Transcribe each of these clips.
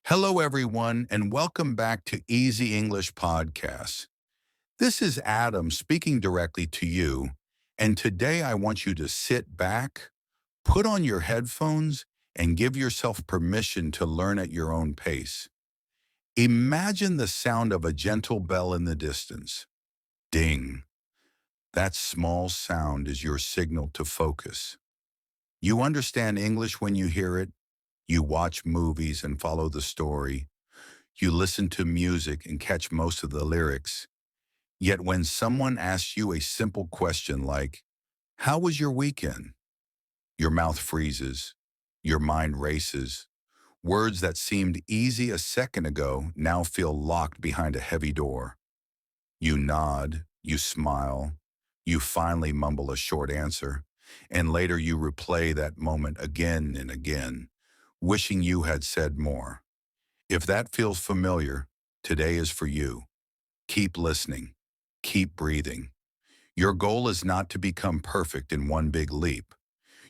Hello, everyone, and welcome back to Easy English Podcasts. This is Adam speaking directly to you, and today I want you to sit back, put on your headphones, and give yourself permission to learn at your own pace. Imagine the sound of a gentle bell in the distance. Ding. That small sound is your signal to focus. You understand English when you hear it. You watch movies and follow the story. You listen to music and catch most of the lyrics. Yet when someone asks you a simple question like, "How was your weekend?" Your mouth freezes. Your mind races. Words that seemed easy a second ago now feel locked behind a heavy door. You nod. You smile. You finally mumble a short answer. And later you replay that moment again and again, wishing you had said more. If that feels familiar, today is for you. Keep listening. Keep breathing. Your goal is not to become perfect in one big leap.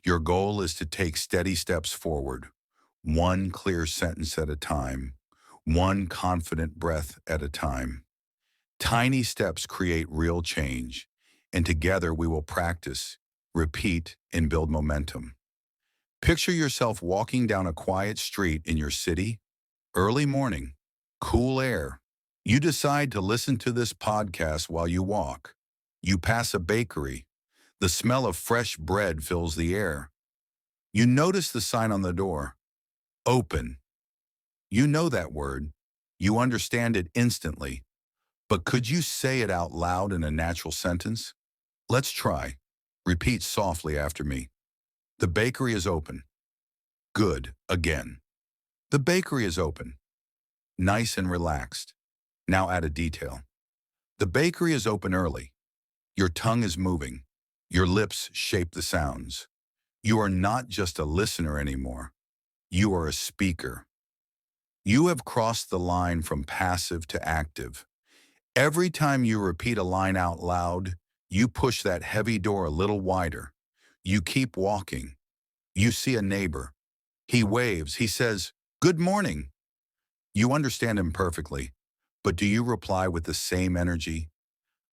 Your goal is to take steady steps forward, one clear sentence at a time, one confident breath at a time. Tiny steps create real change, and together we will practice, repeat, and build momentum. Picture yourself walking down a quiet street in your city. Early morning, cool air. You decide to listen to this podcast while you walk. You pass a bakery. The smell of fresh bread fills the air. You notice the sign on the door. Open. You know that word. You understand it instantly. But could you say it out loud in a natural sentence? Let's try. Repeat softly after me. The bakery is open. Good. Again. The bakery is open. Nice and relaxed. Now add a detail. The bakery is open early. Your tongue is moving. Your lips shape the sounds. You are not just a listener anymore. You are a speaker. You have crossed the line from passive to active. Every time you repeat a line out loud, you push that heavy door a little wider. You keep walking. You see a neighbor. He waves. He says, "Good morning." You understand him perfectly. But do you reply with the same energy?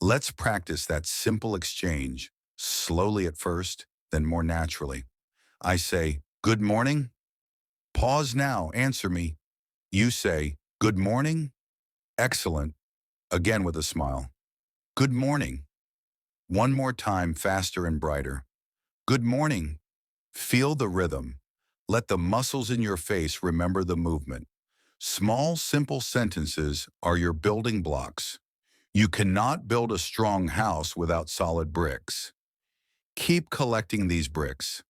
Let's practice that simple exchange, slowly at first, then more naturally. I say, "Good morning." Pause now, answer me. You say, "Good morning." Excellent. Again with a smile. "Good morning." One more time, faster and brighter. "Good morning." Feel the rhythm. Let the muscles in your face remember the movement. Small, simple sentences are your building blocks. You cannot build a strong house without solid bricks. Keep collecting these bricks.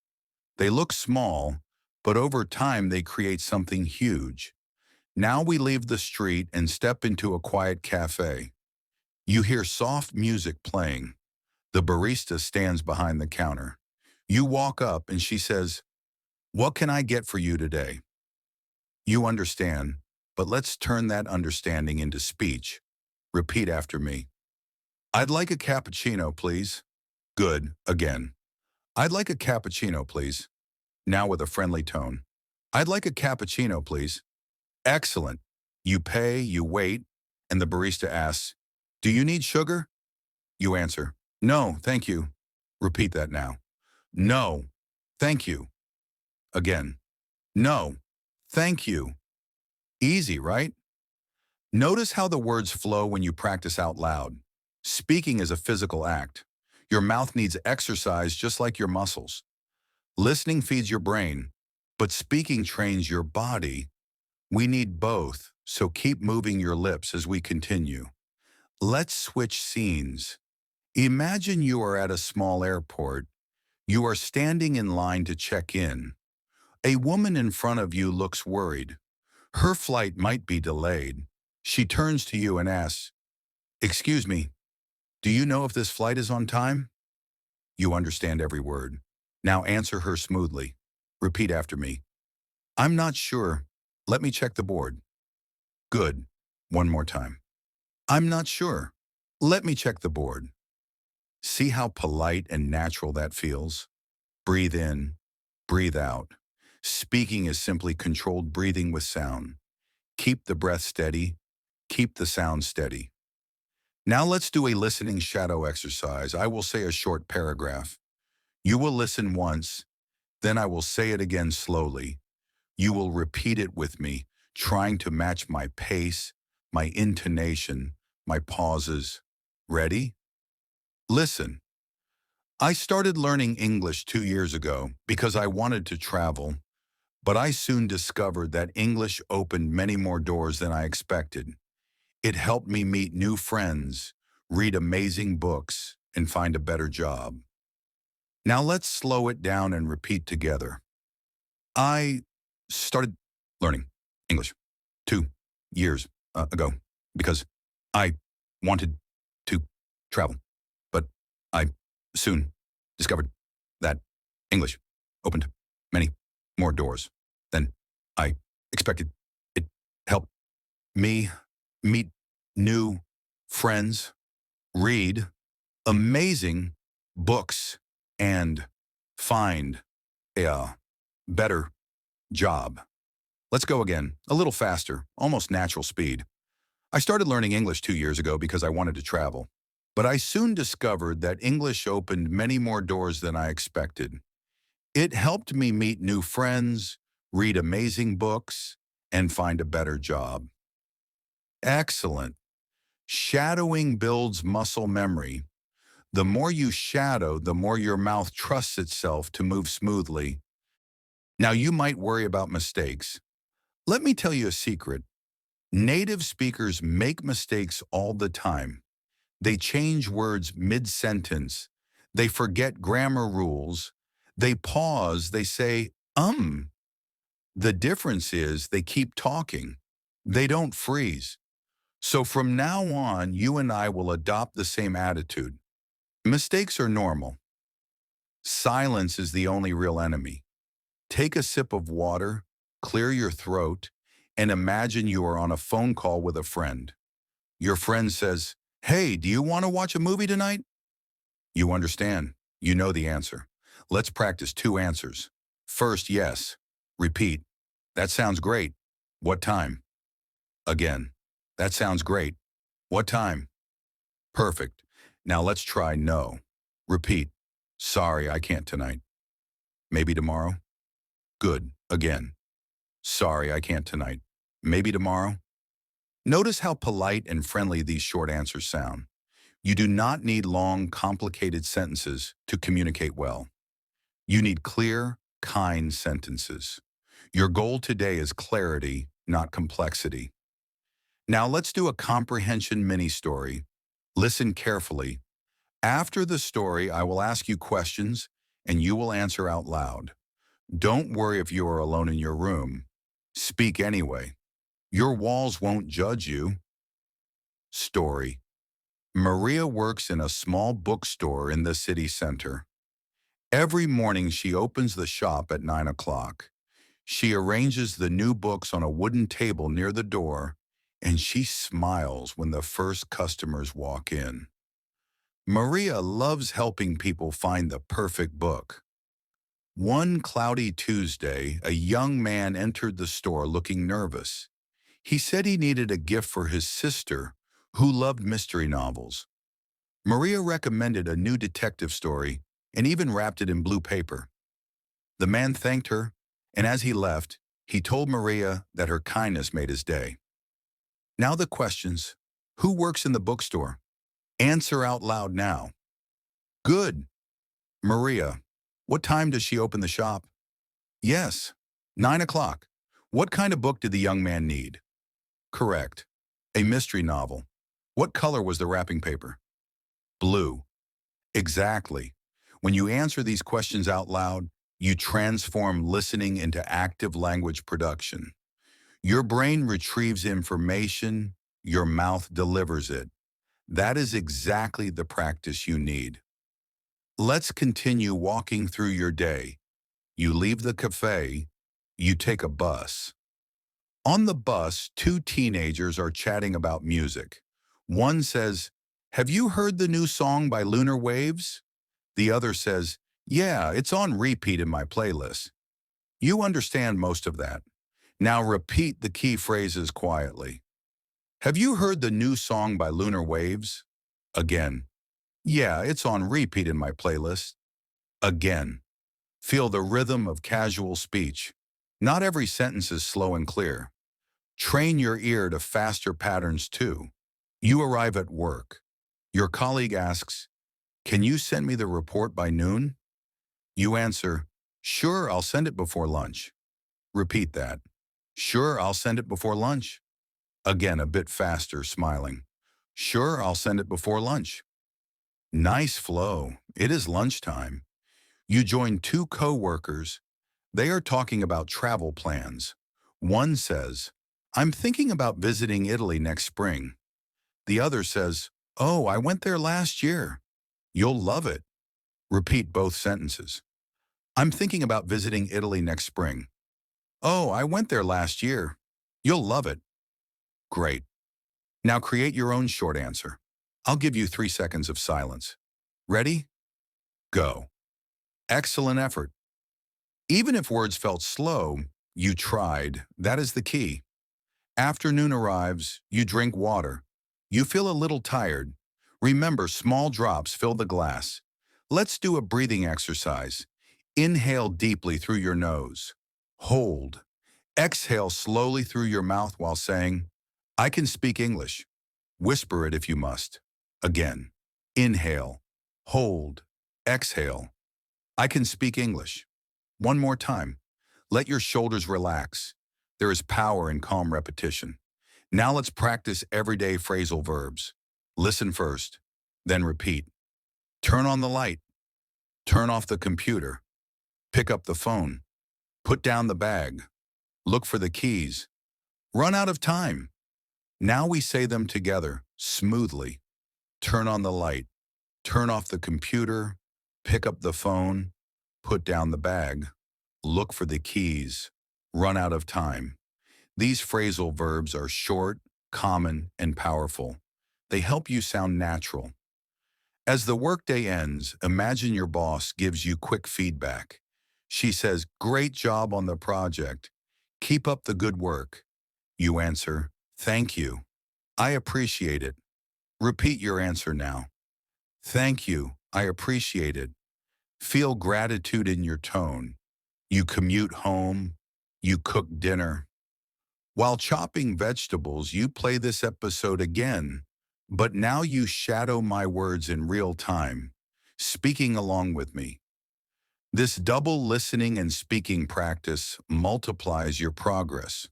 They look small, but over time they create something huge. Now we leave the street and step into a quiet cafe. You hear soft music playing. The barista stands behind the counter. You walk up and she says, "What can I get for you today?" You understand, but let's turn that understanding into speech. Repeat after me. "I'd like a cappuccino, please." Good. Again. "I'd like a cappuccino, please." Now with a friendly tone. "I'd like a cappuccino, please." Excellent. You pay, you wait, and the barista asks, "Do you need sugar?" You answer, "No, thank you." Repeat that now. "No, thank you." Again. "No, thank you." Easy, right? Notice how the words flow when you practice out loud. Speaking is a physical act. Your mouth needs exercise just like your muscles. Listening feeds your brain, but speaking trains your body. We need both, so keep moving your lips as we continue. Let's switch scenes. Imagine you are at a small airport. You are standing in line to check in. A woman in front of you looks worried. Her flight might be delayed. She turns to you and asks, "Excuse me, do you know if this flight is on time?" You understand every word. Now answer her smoothly. Repeat after me. "I'm not sure. Let me check the board." Good. One more time. "I'm not sure. Let me check the board." See how polite and natural that feels? Breathe in, breathe out. Speaking is simply controlled breathing with sound. Keep the breath steady. Keep the sound steady. Now let's do a listening shadow exercise. I will say a short paragraph. You will listen once, then I will say it again slowly. You will repeat it with me, trying to match my pace, my intonation, my pauses. Ready? Listen. I started learning English 2 years ago because I wanted to travel, but I soon discovered that English opened many more doors than I expected. It helped me meet new friends, read amazing books, and find a better job. Now let's slow it down and repeat together. I started learning English 2 years ago because I wanted to travel, but I soon discovered that English opened many more doors than I expected. It helped me meet new friends, read amazing books, and find a better job. Let's go again, a little faster, almost natural speed. I started learning English 2 years ago because I wanted to travel, but I soon discovered that English opened many more doors than I expected. It helped me meet new friends, read amazing books, and find a better job. Excellent. Shadowing builds muscle memory. The more you shadow, the more your mouth trusts itself to move smoothly. Now you might worry about mistakes. Let me tell you a secret. Native speakers make mistakes all the time. They change words mid-sentence. They forget grammar rules. They pause. They say, The difference is they keep talking. They don't freeze. So from now on, you and I will adopt the same attitude. Mistakes are normal. Silence is the only real enemy. Take a sip of water, clear your throat, and imagine you are on a phone call with a friend. Your friend says, "Hey, do you want to watch a movie tonight?" You understand. You know the answer. Let's practice 2 answers. First, yes. Repeat. That sounds great. What time? Again. That sounds great. What time? Perfect. Now let's try no. Repeat. Sorry, I can't tonight. Maybe tomorrow? Good. Again. Sorry, I can't tonight. Maybe tomorrow? Notice how polite and friendly these short answers sound. You do not need long, complicated sentences to communicate well. You need clear, kind sentences. Your goal today is clarity, not complexity. Now let's do a comprehension mini-story. Listen carefully. After the story, I will ask you questions and you will answer out loud. Don't worry if you are alone in your room. Speak anyway. Your walls won't judge you. Story. Maria works in a small bookstore in the city center. Every morning she opens the shop at 9 o'clock. She arranges the new books on a wooden table near the door, and she smiles when the first customers walk in. Maria loves helping people find the perfect book. One cloudy Tuesday, a young man entered the store looking nervous. He said he needed a gift for his sister, who loved mystery novels. Maria recommended a new detective story and even wrapped it in blue paper. The man thanked her, and as he left, he told Maria that her kindness made his day. Now the questions. Who works in the bookstore? Answer out loud now. Good. Maria. What time does she open the shop? Yes. 9 o'clock. What kind of book did the young man need? Correct. A mystery novel. What color was the wrapping paper? Blue. Exactly. When you answer these questions out loud, you transform listening into active language production. Your brain retrieves information, your mouth delivers it. That is exactly the practice you need. Let's continue walking through your day. You leave the cafe, you take a bus. On the bus, two teenagers are chatting about music. One says, "Have you heard the new song by Lunar Waves?" The other says, "Yeah, it's on repeat in my playlist." You understand most of that. Now repeat the key phrases quietly. Have you heard the new song by Lunar Waves? Again. Yeah, it's on repeat in my playlist. Again. Feel the rhythm of casual speech. Not every sentence is slow and clear. Train your ear to faster patterns too. You arrive at work. Your colleague asks, "Can you send me the report by noon?" You answer, "Sure, I'll send it before lunch." Repeat that. "Sure, I'll send it before lunch." Again, a bit faster, smiling. "Sure, I'll send it before lunch." Nice flow. It is lunchtime. You join two co-workers. They are talking about travel plans. One says, "I'm thinking about visiting Italy next spring." The other says, "Oh, I went there last year." You'll love it. Repeat both sentences. "I'm thinking about visiting Italy next spring." "Oh, I went there last year." You'll love it. Great. Now create your own short answer. I'll give you 3 seconds of silence. Ready? Go. Excellent effort. Even if words felt slow, you tried. That is the key. Afternoon arrives, you drink water. You feel a little tired. Remember, small drops fill the glass. Let's do a breathing exercise. Inhale deeply through your nose. Hold. Exhale slowly through your mouth while saying, "I can speak English." Whisper it if you must. Again. Inhale. Hold. Exhale. "I can speak English." One more time. Let your shoulders relax. There is power in calm repetition. Now let's practice everyday phrasal verbs. Listen first, then repeat. Turn on the light. Turn off the computer. Pick up the phone. Put down the bag. Look for the keys. Run out of time. Now we say them together, smoothly. Turn on the light. Turn off the computer. Pick up the phone. Put down the bag. Look for the keys. Run out of time. These phrasal verbs are short, common, and powerful. They help you sound natural. As the workday ends, imagine your boss gives you quick feedback. She says, "Great job on the project. Keep up the good work." You answer, "Thank you. I appreciate it." Repeat your answer now. Thank you. I appreciate it. Feel gratitude in your tone. You commute home. You cook dinner. While chopping vegetables, you play this episode again, but now you shadow my words in real time, speaking along with me. This double listening and speaking practice multiplies your progress.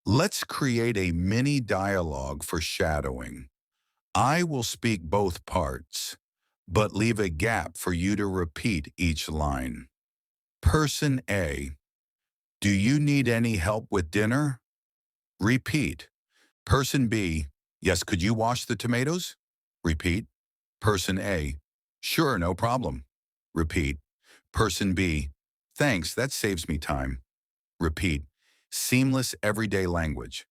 Let's create a mini dialogue for shadowing. I will speak both parts, but leave a gap for you to repeat each line. Person A, do you need any help with dinner? Repeat. Person B, yes, could you wash the tomatoes? Repeat. Person A, sure, no problem. Repeat. Person B, thanks, that saves me time. Repeat. Seamless everyday language.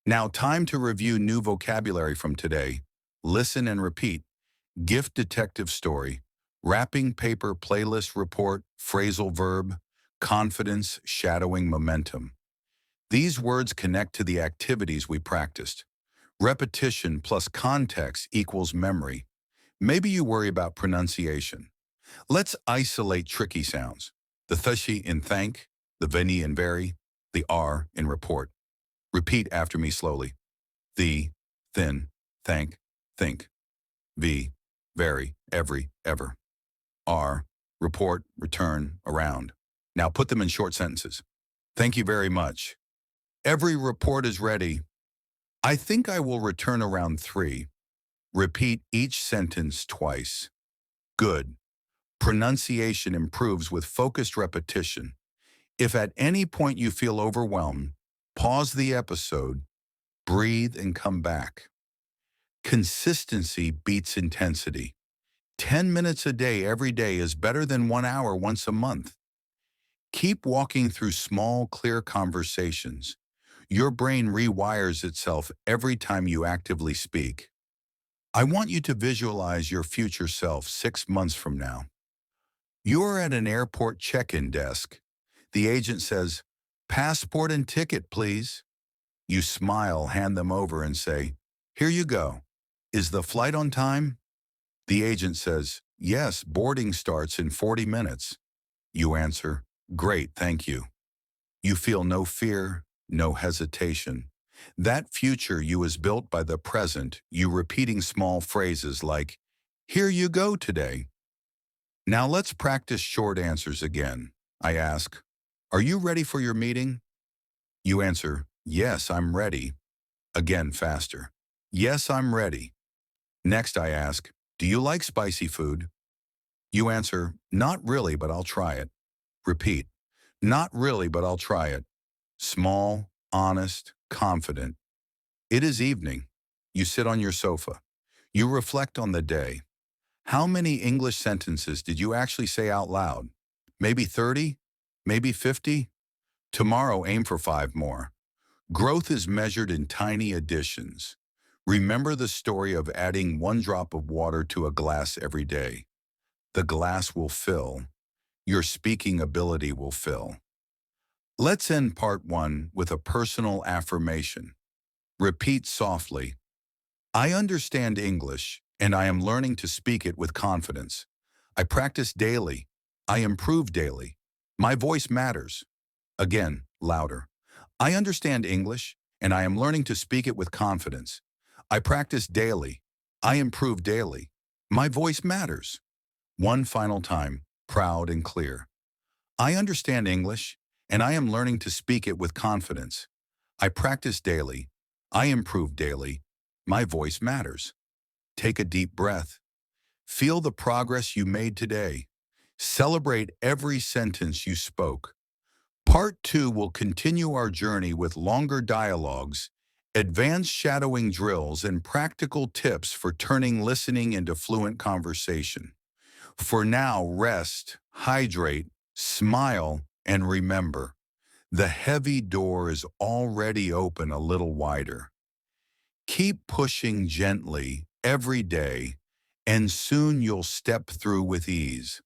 Now time to review new vocabulary from today. Listen and repeat. Gift detective story. Wrapping paper playlist report, phrasal verb, confidence, shadowing, momentum. These words connect to the activities we practiced. Repetition plus context equals memory. Maybe you worry about pronunciation. Let's isolate tricky sounds. The th in thank, the veni in very, the r in report. Repeat after me slowly. The, thin, thank, think. V, very, every, ever. R, report, return, around. Now put them in short sentences. Thank you very much. Every report is ready. I think I will return around 3. Repeat each sentence twice. Good. Pronunciation improves with focused repetition. If at any point you feel overwhelmed, pause the episode, breathe, and come back. Consistency beats intensity. 10 minutes a day every day is better than 1 hour once a month. Keep walking through small, clear conversations. Your brain rewires itself every time you actively speak. I want you to visualize your future self 6 months from now. You're at an airport check-in desk. The agent says, Passport and ticket, please. You smile, hand them over, and say, here you go. Is the flight on time? The agent says, yes, boarding starts in 40 minutes. You answer, great, thank you. You feel no fear, no hesitation. That future you is built by the present, you repeating small phrases like, here you go today. Now let's practice short answers again. I ask, are you ready for your meeting? You answer, yes, I'm ready. Again, faster. Yes, I'm ready. Next I ask, do you like spicy food? You answer, not really, but I'll try it. Repeat, not really, but I'll try it. Small, honest, confident. It is evening. You sit on your sofa. You reflect on the day. How many English sentences did you actually say out loud? Maybe 30? Maybe 50? Tomorrow aim for 5 more. Growth is measured in tiny additions. Remember the story of adding 1 drop of water to a glass every day. The glass will fill. Your speaking ability will fill. Let's end part 1 with a personal affirmation. Repeat softly. I understand English, and I am learning to speak it with confidence. I practice daily. I improve daily. My voice matters. Again, louder. I understand English, and I am learning to speak it with confidence. I practice daily. I improve daily. My voice matters. One final time, proud and clear. I understand English, and I am learning to speak it with confidence. I practice daily. I improve daily. My voice matters. Take a deep breath. Feel the progress you made today. Celebrate every sentence you spoke. Part 2 will continue our journey with longer dialogues, advanced shadowing drills, and practical tips for turning listening into fluent conversation. For now, rest, hydrate, smile, and remember, the heavy door is already open a little wider. Keep pushing gently every day, and soon you'll step through with ease.